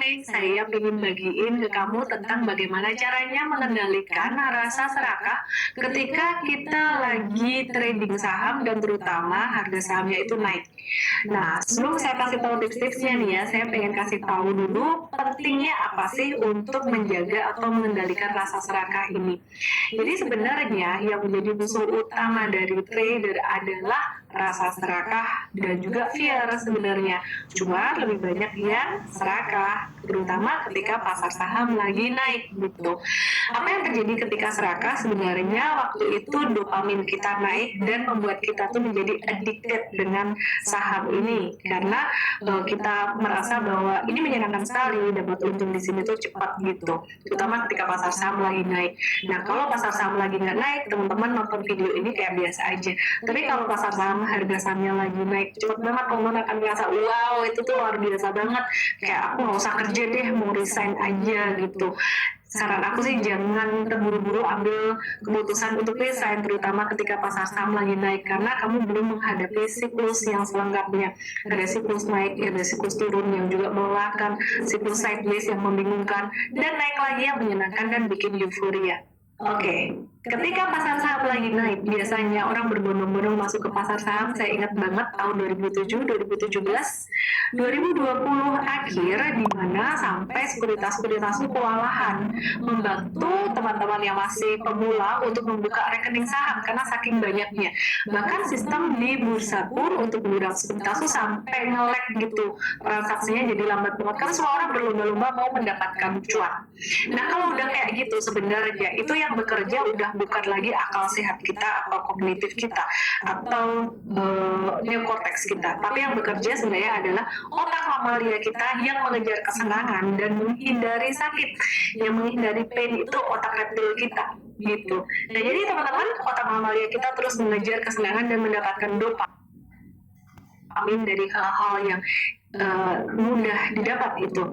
nih, saya ingin bagiin ke kamu tentang bagaimana caranya mengendalikan rasa serakah ketika kita lagi trading saham dan terutama harga sahamnya itu naik. Nah, sebelum saya kasih tahu tips-tipsnya nih ya, saya pengen kasih tahu dulu pentingnya apa sih untuk menjaga atau mengendalikan rasa serakah ini. Jadi sebenarnya yang menjadi musuh utama dari trader adalah rasa serakah dan juga fear sebenarnya. Cuma lebih banyak yang serakah, terutama ketika pasar saham lagi naik gitu. Apa yang terjadi ketika serakah? Sebenarnya waktu itu dopamin kita naik dan membuat kita tuh menjadi addicted dengan saham ini karena kita merasa bahwa ini menyenangkan sekali, dapat untung di sini tuh cepat gitu. Terutama ketika pasar saham lagi naik. Nah, kalau pasar saham lagi nggak naik, teman-teman nonton video ini kayak biasa aja. Tapi kalau pasar saham harga sahamnya lagi naik cepet banget, teman-teman akan merasa wow itu tuh luar biasa banget, kayak aku nggak usah kerja deh, mau resign aja gitu. Saran aku sih jangan terburu-buru ambil keputusan untuk resign, terutama ketika pasar saham lagi naik, karena kamu belum menghadapi siklus yang selengkapnya. Ada siklus naik, ada siklus turun yang juga melelahkan, siklus sideways yang membingungkan, dan naik lagi yang menyenangkan dan bikin euforia. Oke, ketika pasar saham lagi naik, biasanya orang berbondong-bondong masuk ke pasar saham. Saya ingat banget tahun 2007, 2017, 2020 akhir, di mana sampai sekuritas-sekuritas itu kewalahan membantu teman-teman yang masih pemula untuk membuka rekening saham karena saking banyaknya. Bahkan sistem di bursa pun untuk beberapa sekuritas itu sampai nge-lag gitu, transaksinya jadi lambat banget karena semua orang berlomba-lomba mau mendapatkan cuan. Nah, kalau udah kayak gitu sebenarnya itu yang bekerja udah bukan lagi akal sehat kita atau kognitif kita atau neokortex kita, tapi yang bekerja sebenarnya adalah otak mamalia kita yang mengejar kesenangan dan menghindari sakit, yang menghindari pain itu otak reptil kita gitu. Nah, jadi teman-teman, otak mamalia kita terus mengejar kesenangan dan mendapatkan dopamin dari hal-hal yang mudah didapat itu.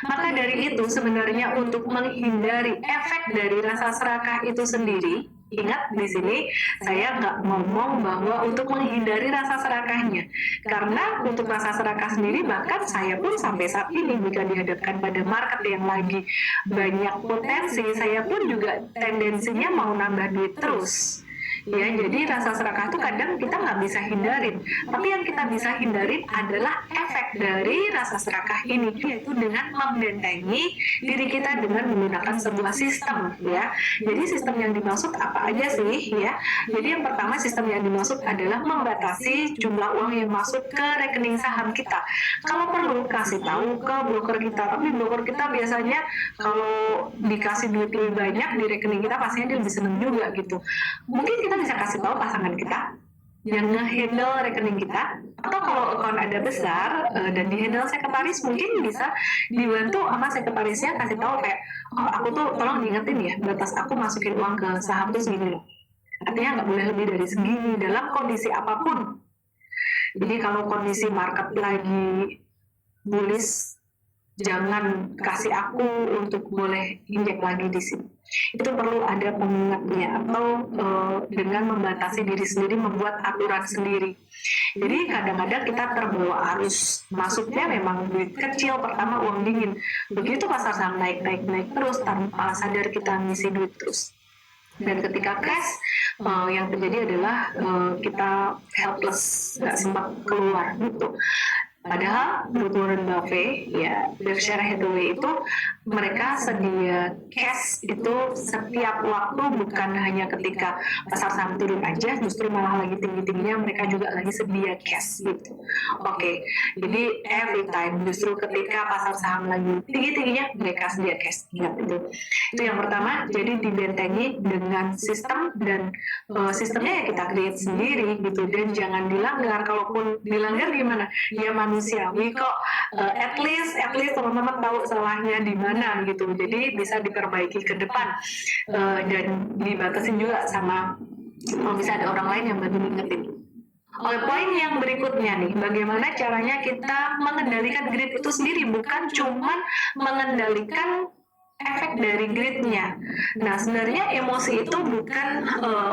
Maka dari itu sebenarnya untuk menghindari efek dari rasa serakah itu sendiri, ingat di sini saya nggak ngomong bahwa untuk menghindari rasa serakahnya, karena untuk rasa serakah sendiri bahkan saya pun sampai saat ini jika dihadapkan pada market yang lagi banyak potensi, saya pun juga tendensinya mau nambah duit terus. Ya, jadi rasa serakah itu kadang kita nggak bisa hindarin, tapi yang kita bisa hindarin adalah efek dari rasa serakah ini, yaitu dengan membentengi diri kita dengan menggunakan sebuah sistem, ya. Jadi sistem yang dimaksud apa aja sih, ya? Jadi yang pertama, sistem yang dimaksud adalah membatasi jumlah uang yang masuk ke rekening saham kita. Kalau perlu kasih tahu ke broker kita, tapi broker kita biasanya kalau dikasih duit lebih banyak di rekening kita pastinya dia lebih seneng juga gitu. Mungkin kita bisa kasih tahu pasangan kita yang nge-handle rekening kita, atau kalau account ada besar dan di-handle sekretaris, mungkin bisa dibantu sama sekretarisnya kasih tahu kayak, oh aku tuh tolong diingetin ya, batas aku masukin uang ke saham tuh segini loh. Artinya nggak boleh lebih dari segini dalam kondisi apapun. Jadi kalau kondisi market lagi bullish, jangan kasih aku untuk boleh injek lagi di sini. Itu perlu ada pengingatnya, atau dengan membatasi diri sendiri, membuat aturan sendiri. Jadi kadang-kadang kita terbawa arus, masuknya memang duit kecil, pertama uang dingin. Begitu pasar saham naik terus, tanpa sadar kita ngisi duit terus. Dan ketika crash, yang terjadi adalah kita helpless, nggak sempat keluar gitu. Padahal menurut Warren Buffett, ya Berkshire Hathaway itu mereka sedia cash itu setiap waktu, bukan hanya ketika pasar saham turun aja, justru malah lagi tinggi-tingginya mereka juga lagi sedia cash gitu. Oke, jadi every time, justru ketika pasar saham lagi tinggi-tingginya mereka sedia cash. Ingat itu. Itu yang pertama, jadi dibentengi dengan sistem, dan sistemnya ya kita create sendiri gitu, dan jangan dilanggar. Kalaupun dilanggar gimana? Ya manusiawi kok, at least teman-teman tahu salahnya di mana gitu, jadi bisa diperbaiki ke depan, dan dibatasin juga sama kalau bisa ada orang lain yang bantu ngingetin. Oleh poin yang berikutnya nih, bagaimana caranya kita mengendalikan greed itu sendiri, bukan cuman mengendalikan efek dari greednya. Nah, sebenarnya emosi itu bukan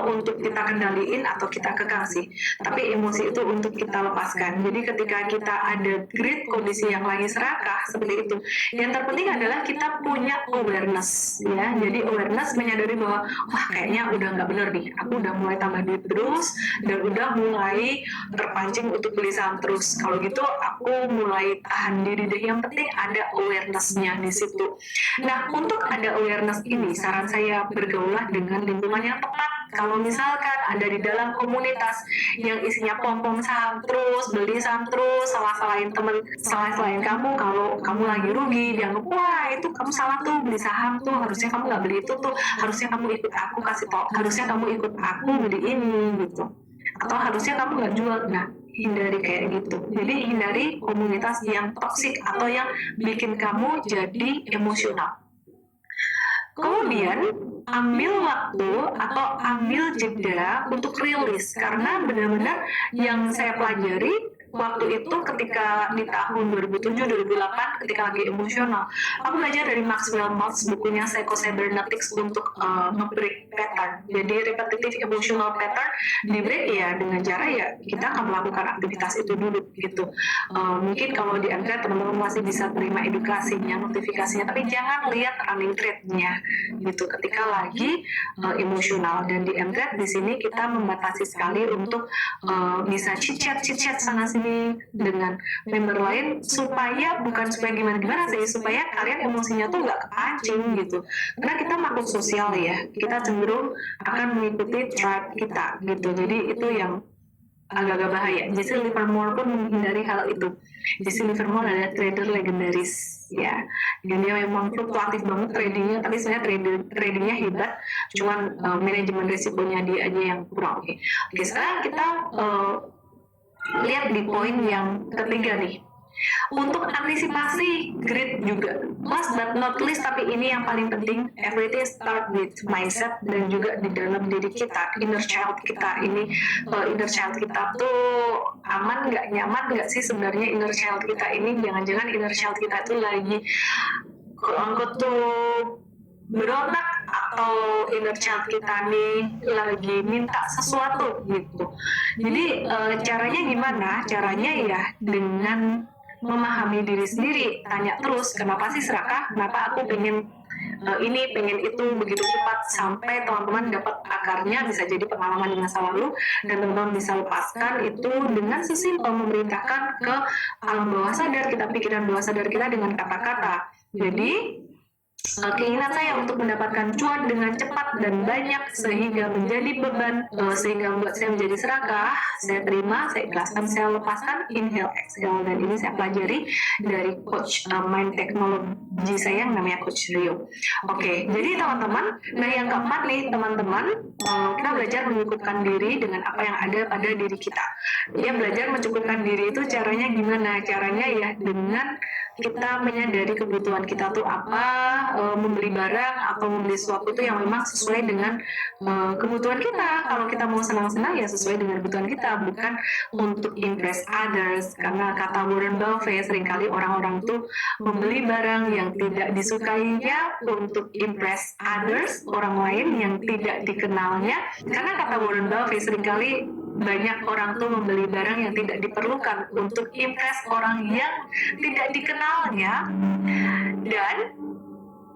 untuk kita kendaliin atau kita kekang sih, tapi emosi itu untuk kita lepaskan. Jadi ketika kita ada greed, kondisi yang lagi serakah seperti itu, yang terpenting adalah kita punya awareness, ya. Jadi awareness menyadari bahwa wah kayaknya udah nggak bener nih, aku udah mulai tambah duit terus dan udah mulai terpancing untuk beli saham terus. Kalau gitu aku mulai tahan diri deh. Yang penting ada awareness-nya di situ. Nah, untuk ada awareness ini, saran saya bergaulah dengan lingkungan yang tepat. Kalau misalkan ada di dalam komunitas yang isinya pom-pom saham terus, beli saham terus, salah-salahin temen, salah-salahin kamu kalau kamu lagi rugi, dianggap, wah itu kamu salah tuh beli saham tuh, harusnya kamu nggak beli itu tuh, harusnya kamu ikut aku kasih tau, harusnya kamu ikut aku beli ini gitu. Atau harusnya kamu nggak jual. Nah, hindari kayak gitu. Jadi hindari komunitas yang toksik atau yang bikin kamu jadi emosional. Kemudian ambil waktu atau ambil jeda untuk rilis, karena benar-benar yang saya pelajari waktu itu ketika di tahun 2007-2008 ketika lagi emosional, aku belajar dari Maxwell Maltz bukunya Psycho-Cybernetics untuk nge-break pattern. Jadi repetitive emotional pattern di break ya dengan cara ya kita akan melakukan aktivitas itu dulu gitu. Mungkin kalau di MTrade teman-teman masih bisa terima edukasinya, notifikasinya, tapi jangan lihat running trade-nya gitu ketika lagi emosional. Dan di MTrade di sini kita membatasi sekali untuk bisa chit-chat sana sini dengan member lain supaya bukan supaya gimana sih, supaya kalian emosinya tuh nggak kepancing gitu. Karena kita makhluk sosial ya, kita cenderung akan mengikuti tribe kita gitu. Jadi itu yang agak-agak bahaya. Jesse Livermore pun menghindari hal itu. Jesse Livermore adalah trader legendaris ya, dan dia memang fluktuatif banget tradingnya, tapi sebenarnya tradingnya hebat, cuman manajemen risikonya dia aja yang kurang oke. Oke, sekarang kita lihat di poin yang ketiga nih. Untuk antisipasi greed juga, last but not least, tapi ini yang paling penting, everything start with mindset dan juga di dalam diri kita, inner child kita ini, inner child kita tuh aman nggak, nyaman nggak sih sebenarnya inner child kita ini. Jangan-jangan inner child kita tuh lagi angkut tuh berontak, atau inner child kita nih lagi minta sesuatu gitu. Jadi caranya gimana? Caranya ya dengan memahami diri sendiri, tanya terus kenapa sih serakah, kenapa aku pengen ini, pengen itu begitu cepat, sampai teman-teman dapat akarnya. Bisa jadi pengalaman di masa lalu dan teman-teman bisa lepaskan itu dengan sesimpel memerintahkan ke alam bawah sadar kita, pikiran bawah sadar kita dengan kata-kata. Jadi keinginan saya untuk mendapatkan cuan dengan cepat dan banyak sehingga menjadi beban, sehingga membuat saya menjadi serakah, saya terima, saya ikhlaskan, saya lepaskan, inhale, exhale. Dan ini saya pelajari dari coach mind technology saya yang namanya Coach Rio. Oke, jadi teman-teman, nah yang keempat nih teman-teman, kita belajar mencukupkan diri dengan apa yang ada pada diri kita. Ya, belajar mencukupkan diri itu caranya gimana? Caranya ya dengan kita menyadari kebutuhan kita tuh apa, membeli barang atau membeli sesuatu itu yang memang sesuai dengan kebutuhan kita. Kalau kita mau senang-senang ya sesuai dengan kebutuhan kita, bukan untuk impress others. Karena kata Warren Buffett, seringkali orang-orang tuh membeli barang yang tidak disukainya untuk impress others, orang lain yang tidak dikenalnya. Karena kata Warren Buffett, seringkali banyak orang tuh membeli barang yang tidak diperlukan untuk impress orang yang tidak dikenalnya, dan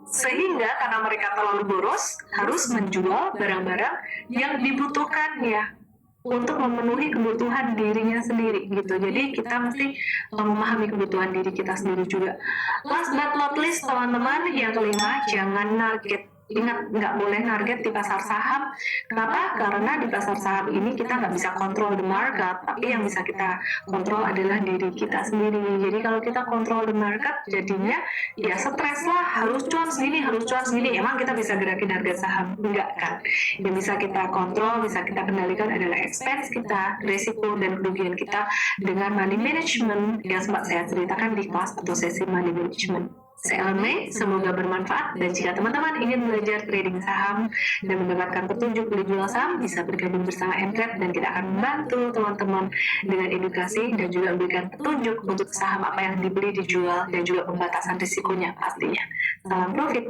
sehingga karena mereka terlalu boros harus menjual barang-barang yang dibutuhkannya untuk memenuhi kebutuhan dirinya sendiri gitu. Jadi kita mesti memahami kebutuhan diri kita sendiri juga. Last but not least teman-teman, yang kelima, jangan target. Ingat, nggak boleh target di pasar saham. Kenapa? Karena di pasar saham ini kita nggak bisa kontrol the market, tapi yang bisa kita kontrol adalah diri kita sendiri. Jadi kalau kita kontrol the market, jadinya ya stres lah, harus cuan segini. Emang kita bisa gerakin harga saham? Enggak kan? Yang bisa kita kontrol, bisa kita kendalikan adalah expense kita, risiko dan kerugian kita dengan money management yang sempat saya ceritakan di kelas atau sesi money management. Saya Almay, semoga bermanfaat, dan jika teman-teman ingin belajar trading saham dan mendapatkan petunjuk beli jual saham, bisa bergabung bersama Mtrade dan kita akan membantu teman-teman dengan edukasi dan juga memberikan petunjuk untuk saham apa yang dibeli, dijual, dan juga pembatasan risikonya pastinya. Salam profit!